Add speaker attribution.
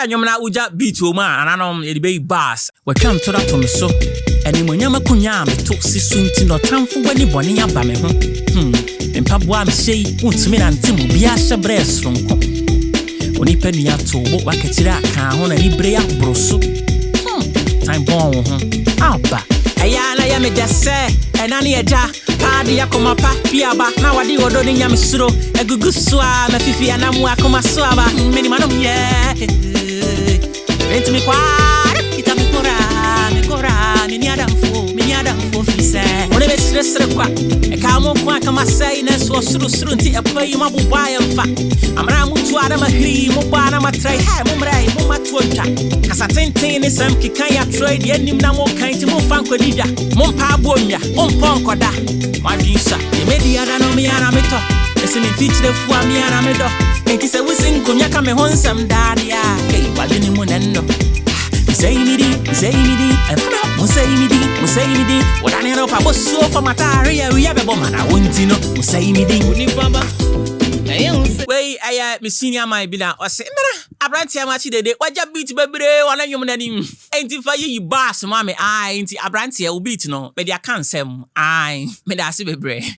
Speaker 1: anyomna uja beat o ma ananom ye be bass we twam to that to me so eni monyama kunya me to sisunti no tamfo wani boni aba me ho mpaboa me sei untumi na ntemu bia hyebre sonko oni pani ato bo waketira aka ho na libre ya broso time bon ho aba Ayiah na ya me dese enani eja padi ya komapa piaba na wadi wodo ni nyame suro egugu so a mafifi anamu akoma so aba meni manom ye enti mi kwa kita mi kora ni adamfo fise one be sire kwa e ka mo kwa kama sai na so suru nti e pa yima bo ba ya mfa amra mutu ada mahiri mo ba na matrai he mo mrai mo matuota kasa tenten ni sam kikan ya trade ye nim na mo kan ti mo fan kwadida mo mpa abomya mo mpon koda madinsa e media da no mi ara meto ese mi feature fu ami ara me do enti se wisin konya ka me honsam daria hey wadini mo nendo Say me di, and say me di. What I know about so for my area, we have a woman. I want to know. Say me di, way I me senior my bila or say, Abrantia machi de what ya beat baby, one of you name. Ain't if you boss, mammy, I ain't Abrantia will beat no, but I can't say I made us be brave.